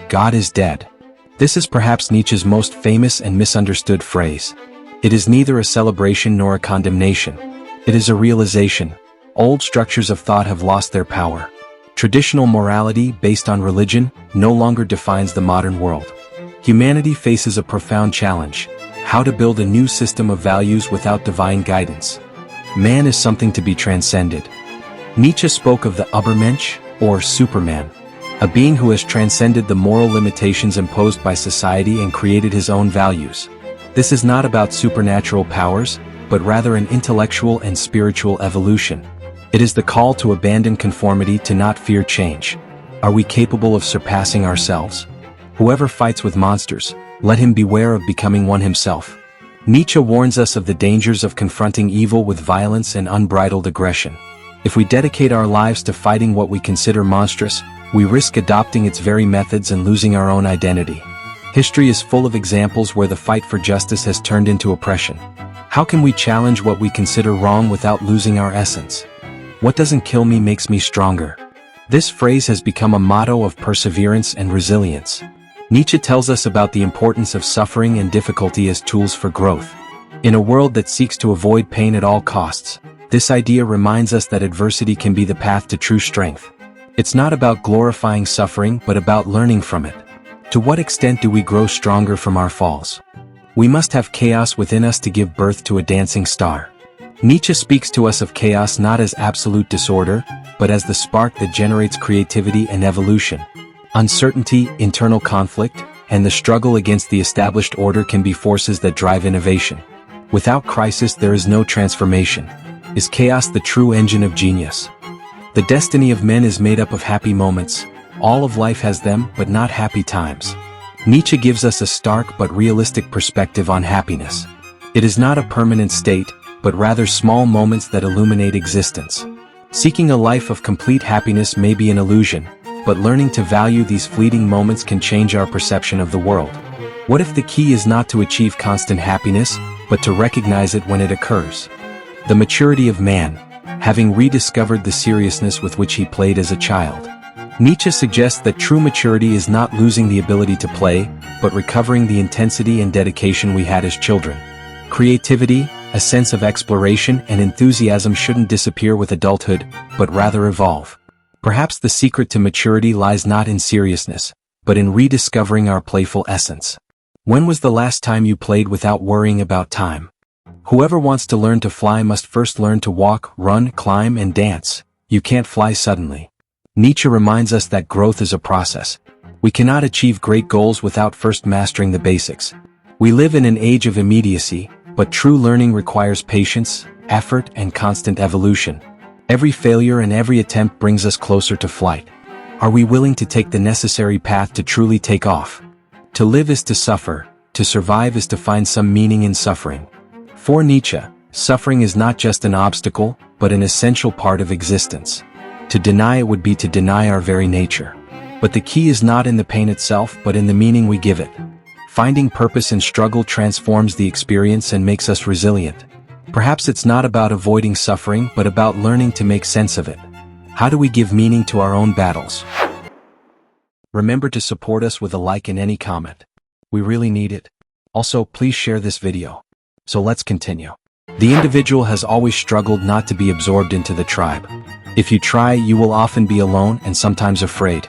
God is dead. This is perhaps Nietzsche's most famous and misunderstood phrase. It is neither a celebration nor a condemnation. It is a realization. Old structures of thought have lost their power. Traditional morality, based on religion, no longer defines the modern world. Humanity faces a profound challenge: how to build a new system of values without divine guidance. Man is something to be transcended. Nietzsche spoke of the Übermensch, or Superman, a being who has transcended the moral limitations imposed by society and created his own values. This is not about supernatural powers, but rather an intellectual and spiritual evolution. It is the call to abandon conformity, to not fear change. Are we capable of surpassing ourselves? Whoever fights with monsters, let him beware of becoming one himself. Nietzsche warns us of the dangers of confronting evil with violence and unbridled aggression. If we dedicate our lives to fighting what we consider monstrous, we risk adopting its very methods and losing our own identity. History is full of examples where the fight for justice has turned into oppression. How can we challenge what we consider wrong without losing our essence? What doesn't kill me makes me stronger. This phrase has become a motto of perseverance and resilience. Nietzsche tells us about the importance of suffering and difficulty as tools for growth. In a world that seeks to avoid pain at all costs, this idea reminds us that adversity can be the path to true strength. It's not about glorifying suffering, but about learning from it. To what extent do we grow stronger from our falls? We must have chaos within us to give birth to a dancing star. Nietzsche speaks to us of chaos not as absolute disorder, but as the spark that generates creativity and evolution. Uncertainty, internal conflict, and the struggle against the established order can be forces that drive innovation. Without crisis, there is no transformation. Is chaos the true engine of genius? The destiny of men is made up of happy moments. All of life has them, but not happy times. Nietzsche gives us a stark but realistic perspective on happiness. It is not a permanent state, but rather small moments that illuminate existence. Seeking a life of complete happiness may be an illusion, but learning to value these fleeting moments can change our perception of the world. What if the key is not to achieve constant happiness, but to recognize it when it occurs? The maturity of man, having rediscovered the seriousness with which he played as a child. Nietzsche suggests that true maturity is not losing the ability to play, but recovering the intensity and dedication we had as children. Creativity, a sense of exploration and enthusiasm shouldn't disappear with adulthood, but rather evolve. Perhaps the secret to maturity lies not in seriousness, but in rediscovering our playful essence. When was the last time you played without worrying about time? Whoever wants to learn to fly must first learn to walk, run, climb, and dance. You can't fly suddenly. Nietzsche reminds us that growth is a process. We cannot achieve great goals without first mastering the basics. We live in an age of immediacy, but true learning requires patience, effort, and constant evolution. Every failure and every attempt brings us closer to flight. Are we willing to take the necessary path to truly take off? To live is to suffer, to survive is to find some meaning in suffering. For Nietzsche, suffering is not just an obstacle, but an essential part of existence. To deny it would be to deny our very nature. But the key is not in the pain itself, but in the meaning we give it. Finding purpose in struggle transforms the experience and makes us resilient. Perhaps it's not about avoiding suffering, but about learning to make sense of it. How do we give meaning to our own battles? Remember to support us with a like and any comment. We really need it. Also, please share this video. So let's continue. The individual has always struggled not to be absorbed into the tribe. If you try, you will often be alone and sometimes afraid.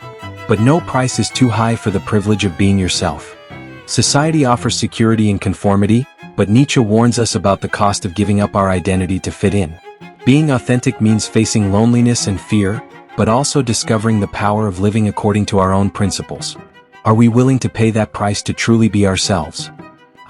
But no price is too high for the privilege of being yourself. Society offers security in conformity, but Nietzsche warns us about the cost of giving up our identity to fit in. Being authentic means facing loneliness and fear, but also discovering the power of living according to our own principles. Are we willing to pay that price to truly be ourselves?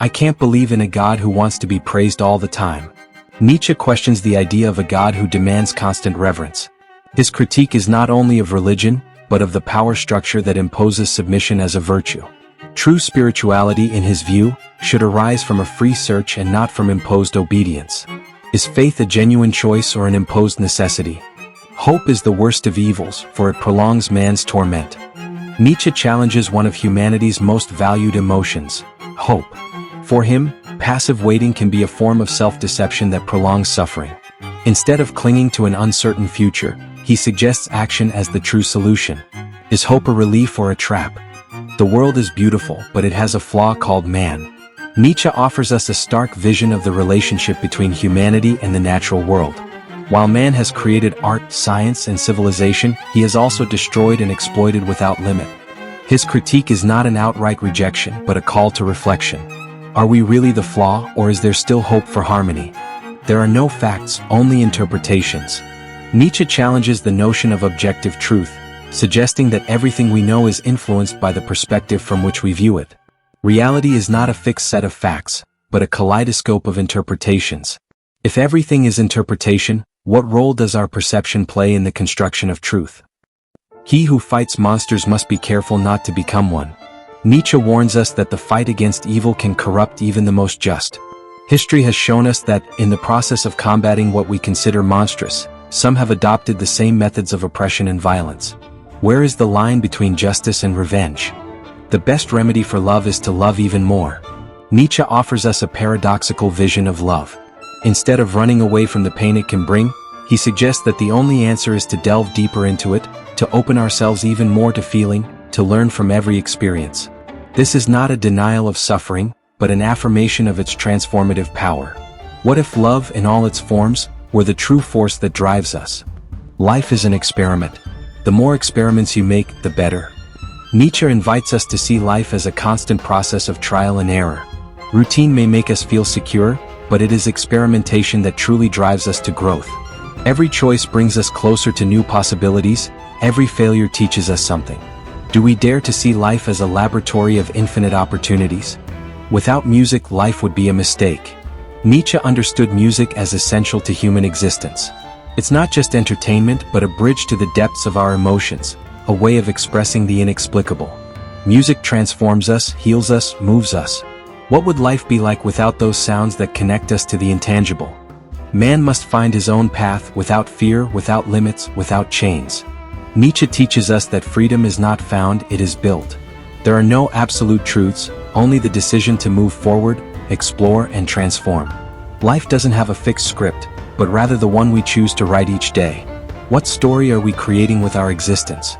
I can't believe in a God who wants to be praised all the time. Nietzsche questions the idea of a God who demands constant reverence. His critique is not only of religion, but of the power structure that imposes submission as a virtue. True spirituality, in his view, should arise from a free search and not from imposed obedience. Is faith a genuine choice or an imposed necessity? Hope is the worst of evils, for it prolongs man's torment. Nietzsche challenges one of humanity's most valued emotions, hope. For him, passive waiting can be a form of self-deception that prolongs suffering. Instead of clinging to an uncertain future, he suggests action as the true solution. Is hope a relief or a trap? The world is beautiful, but it has a flaw called man. Nietzsche offers us a stark vision of the relationship between humanity and the natural world. While man has created art, science, and civilization, he has also destroyed and exploited without limit. His critique is not an outright rejection, but a call to reflection. Are we really the flaw, or is there still hope for harmony? There are no facts, only interpretations. Nietzsche challenges the notion of objective truth, suggesting that everything we know is influenced by the perspective from which we view it. Reality is not a fixed set of facts, but a kaleidoscope of interpretations. If everything is interpretation, what role does our perception play in the construction of truth? He who fights monsters must be careful not to become one. Nietzsche warns us that the fight against evil can corrupt even the most just. History has shown us that, in the process of combating what we consider monstrous, some have adopted the same methods of oppression and violence. Where is the line between justice and revenge? The best remedy for love is to love even more. Nietzsche offers us a paradoxical vision of love. Instead of running away from the pain it can bring, he suggests that the only answer is to delve deeper into it, to open ourselves even more to feeling, to learn from every experience. This is not a denial of suffering, but an affirmation of its transformative power. What if love, in all its forms, were the true force that drives us? Life is an experiment. The more experiments you make, the better. Nietzsche invites us to see life as a constant process of trial and error. Routine may make us feel secure, but it is experimentation that truly drives us to growth. Every choice brings us closer to new possibilities, every failure teaches us something. Do we dare to see life as a laboratory of infinite opportunities? Without music, life would be a mistake. Nietzsche understood music as essential to human existence. It's not just entertainment, but a bridge to the depths of our emotions, a way of expressing the inexplicable. Music transforms us, heals us, moves us. What would life be like without those sounds that connect us to the intangible? Man must find his own path, without fear, without limits, without chains. Nietzsche teaches us that freedom is not found, it is built. There are no absolute truths, only the decision to move forward, explore, and transform. Life doesn't have a fixed script, but rather the one we choose to write each day. What story are we creating with our existence?